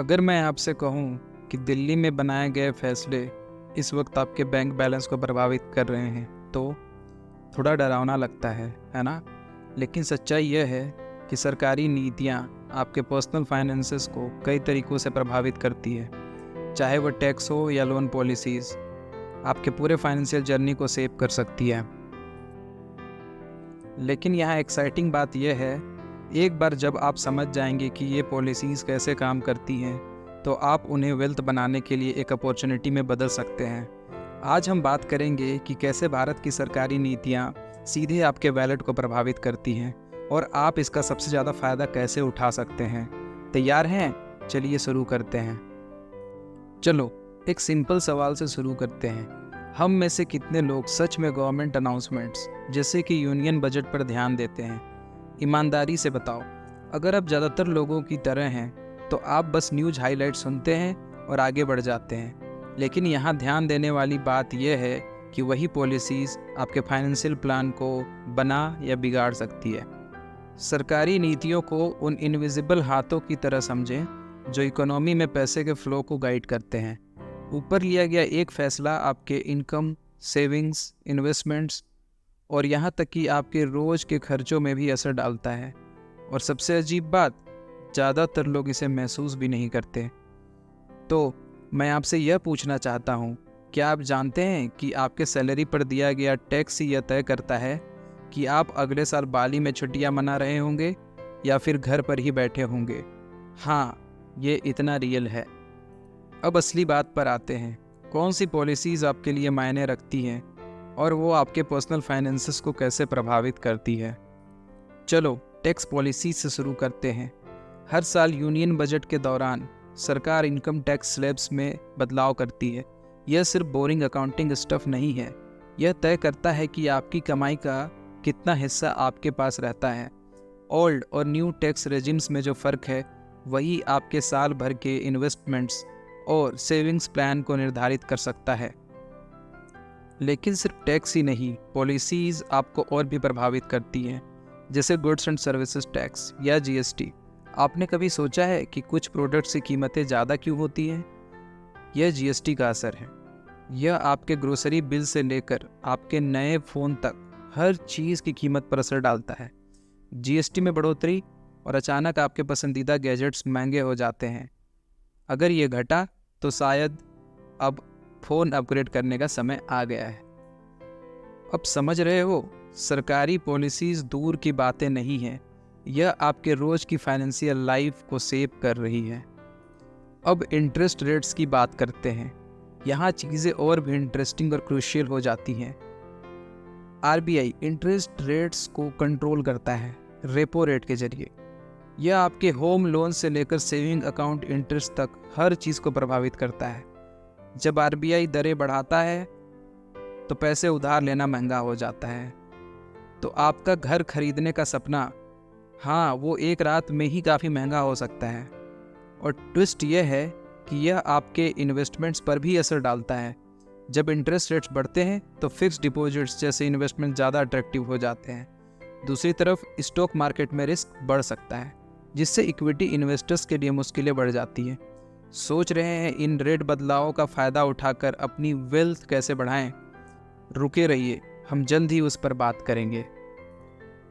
अगर मैं आपसे कहूँ कि दिल्ली में बनाए गए फैसले इस वक्त आपके बैंक बैलेंस को प्रभावित कर रहे हैं तो थोड़ा डरावना लगता है ना। लेकिन सच्चाई यह है कि सरकारी नीतियाँ आपके पर्सनल फाइनेंसेस को कई तरीक़ों से प्रभावित करती है। चाहे वह टैक्स हो या लोन पॉलिसीज़, आपके पूरे फाइनेंशियल जर्नी को सेव कर सकती है। लेकिन यहाँ एक्साइटिंग बात यह है, एक बार जब आप समझ जाएंगे कि ये पॉलिसीज़ कैसे काम करती हैं तो आप उन्हें वेल्थ बनाने के लिए एक अपॉर्चुनिटी में बदल सकते हैं। आज हम बात करेंगे कि कैसे भारत की सरकारी नीतियाँ सीधे आपके वैलेट को प्रभावित करती हैं और आप इसका सबसे ज़्यादा फ़ायदा कैसे उठा सकते हैं। तैयार हैं? चलिए शुरू करते हैं। चलो एक सिंपल सवाल से शुरू करते हैं। हम में से कितने लोग सच में गवर्नमेंट अनाउंसमेंट्स जैसे कि यूनियन बजट पर ध्यान देते हैं? ईमानदारी से बताओ। अगर आप ज़्यादातर लोगों की तरह हैं तो आप बस न्यूज़ हाइलाइट सुनते हैं और आगे बढ़ जाते हैं। लेकिन यहाँ ध्यान देने वाली बात यह है कि वही पॉलिसीज़ आपके फाइनेंशियल प्लान को बना या बिगाड़ सकती है। सरकारी नीतियों को उन इनविजिबल हाथों की तरह समझें जो इकोनॉमी में पैसे के फ्लो को गाइड करते हैं। ऊपर लिया गया एक फ़ैसला आपके इनकम, सेविंग्स, इन्वेस्टमेंट्स और यहाँ तक कि आपके रोज़ के खर्चों में भी असर डालता है। और सबसे अजीब बात, ज़्यादातर लोग इसे महसूस भी नहीं करते। तो मैं आपसे यह पूछना चाहता हूँ, क्या आप जानते हैं कि आपके सैलरी पर दिया गया टैक्स यह तय करता है कि आप अगले साल बाली में छुट्टियाँ मना रहे होंगे या फिर घर पर ही बैठे होंगे? हाँ, ये इतना रियल है। अब असली बात पर आते हैं, कौन सी पॉलिसीज़ आपके लिए मायने रखती हैं और वो आपके पर्सनल फाइनेंसेस को कैसे प्रभावित करती है। चलो टैक्स पॉलिसी से शुरू करते हैं। हर साल यूनियन बजट के दौरान सरकार इनकम टैक्स स्लैब्स में बदलाव करती है। यह सिर्फ बोरिंग अकाउंटिंग स्टफ नहीं है, यह तय करता है कि आपकी कमाई का कितना हिस्सा आपके पास रहता है। ओल्ड और न्यू टैक्स रेजिम्स में जो फ़र्क है वही आपके साल भर के इन्वेस्टमेंट्स और सेविंग्स प्लान को निर्धारित कर सकता है। लेकिन सिर्फ टैक्स ही नहीं, पॉलिसीज़ आपको और भी प्रभावित करती हैं, जैसे गुड्स एंड सर्विसेज टैक्स या जीएसटी। आपने कभी सोचा है कि कुछ प्रोडक्ट्स की कीमतें ज़्यादा क्यों होती हैं? यह जीएसटी का असर है। यह आपके ग्रोसरी बिल से लेकर आपके नए फ़ोन तक हर चीज़ की कीमत पर असर डालता है। जीएसटी में बढ़ोतरी और अचानक आपके पसंदीदा गैजेट्स महंगे हो जाते हैं। अगर ये घटा तो शायद अब फ़ोन अपग्रेड करने का समय आ गया है। अब समझ रहे हो, सरकारी पॉलिसीज़ दूर की बातें नहीं हैं, यह आपके रोज़ की फाइनेंशियल लाइफ को सेव कर रही है। अब इंटरेस्ट रेट्स की बात करते हैं। यहाँ चीज़ें और भी इंटरेस्टिंग और क्रूशियल हो जाती हैं। आरबीआई इंटरेस्ट रेट्स को कंट्रोल करता है रेपो रेट के जरिए। यह आपके होम लोन से लेकर सेविंग अकाउंट इंटरेस्ट तक हर चीज़ को प्रभावित करता है। जब आरबीआई दरें बढ़ाता है तो पैसे उधार लेना महंगा हो जाता है। तो आपका घर खरीदने का सपना, हाँ, वो एक रात में ही काफ़ी महंगा हो सकता है। और ट्विस्ट यह है कि यह आपके इन्वेस्टमेंट्स पर भी असर डालता है। जब इंटरेस्ट रेट्स बढ़ते हैं तो फिक्स डिपॉजिट्स जैसे इन्वेस्टमेंट ज़्यादा अट्रैक्टिव हो जाते हैं। दूसरी तरफ स्टॉक मार्केट में रिस्क बढ़ सकता है, जिससे इक्विटी इन्वेस्टर्स के लिए मुश्किलें बढ़ जाती हैं। सोच रहे हैं इन रेट बदलावों का फ़ायदा उठाकर अपनी वेल्थ कैसे बढ़ाएं? रुके रहिए, हम जल्द ही उस पर बात करेंगे।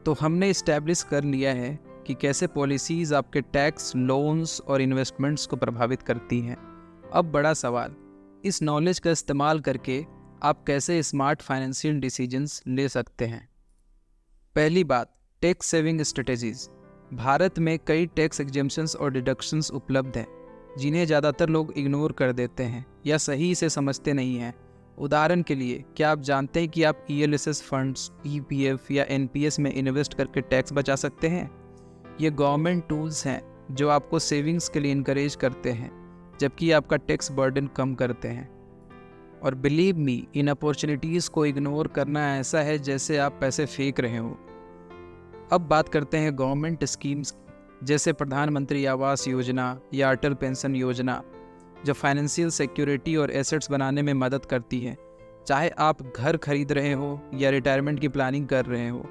तो हमने इस्टेब्लिश कर लिया है कि कैसे पॉलिसीज़ आपके टैक्स, लोन्स और इन्वेस्टमेंट्स को प्रभावित करती हैं। अब बड़ा सवाल, इस नॉलेज का इस्तेमाल करके आप कैसे स्मार्ट फाइनेंशियल डिसीजंस ले सकते हैं। पहली बात, टैक्स सेविंग स्ट्रेटेजीज़। भारत में कई टैक्स एग्जेम्पशंस और डिडक्शंस उपलब्ध हैं जिन्हें ज़्यादातर लोग इग्नोर कर देते हैं या सही से समझते नहीं हैं। उदाहरण के लिए, क्या आप जानते हैं कि आप ईएलएसएस फंड्स, ईपीएफ या एनपीएस में इन्वेस्ट करके टैक्स बचा सकते हैं? ये गवर्नमेंट टूल्स हैं जो आपको सेविंग्स के लिए इनकरेज करते हैं, जबकि आपका टैक्स बर्डन कम करते हैं। और बिलीव मी, इन अपॉर्चुनिटीज़ को इग्नोर करना ऐसा है जैसे आप पैसे फेंक रहे हो। अब बात करते हैं गवर्नमेंट स्कीम्स जैसे प्रधानमंत्री आवास योजना या अटल पेंशन योजना, जो फाइनेंशियल सिक्योरिटी और एसेट्स बनाने में मदद करती है। चाहे आप घर खरीद रहे हो या रिटायरमेंट की प्लानिंग कर रहे हो,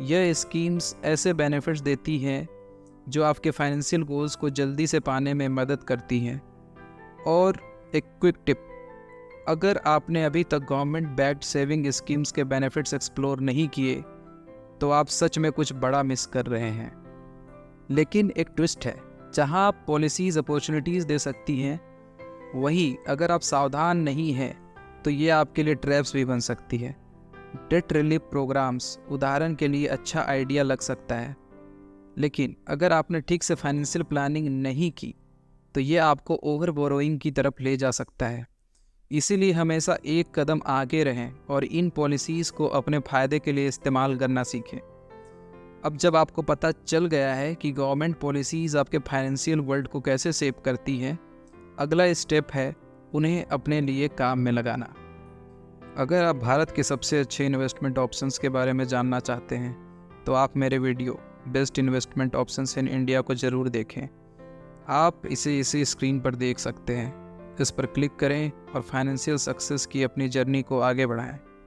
यह स्कीम्स ऐसे बेनिफिट्स देती हैं जो आपके फाइनेंशियल गोल्स को जल्दी से पाने में मदद करती हैं। और एक क्विक टिप, अगर आपने अभी तक गवर्नमेंट बैक्ड सेविंग स्कीम्स के बेनिफिट्स एक्सप्लोर नहीं किए तो आप सच में कुछ बड़ा मिस कर रहे हैं। लेकिन एक ट्विस्ट है, जहां आप पॉलिसीज़ अपॉर्चुनिटीज़ दे सकती हैं, वहीं अगर आप सावधान नहीं हैं तो ये आपके लिए ट्रैप्स भी बन सकती है। डेट रिलीफ प्रोग्राम्स उदाहरण के लिए अच्छा आइडिया लग सकता है, लेकिन अगर आपने ठीक से फाइनेंशियल प्लानिंग नहीं की तो ये आपको ओवर बोरोइंग की तरफ ले जा सकता है। इसीलिए हमेशा एक कदम आगे रहें और इन पॉलिसीज़ को अपने फ़ायदे के लिए इस्तेमाल करना सीखें। अब जब आपको पता चल गया है कि गवर्नमेंट पॉलिसीज़ आपके फाइनेंशियल वर्ल्ड को कैसे शेप करती हैं, अगला स्टेप है उन्हें अपने लिए काम में लगाना। अगर आप भारत के सबसे अच्छे इन्वेस्टमेंट ऑप्शंस के बारे में जानना चाहते हैं तो आप मेरे video best investment options in India को ज़रूर देखें। आप इसे इसी स्क्रीन पर देख सकते हैं। इस पर क्लिक करें और फाइनेंशियल सक्सेस की अपनी जर्नी को आगे बढ़ाएं।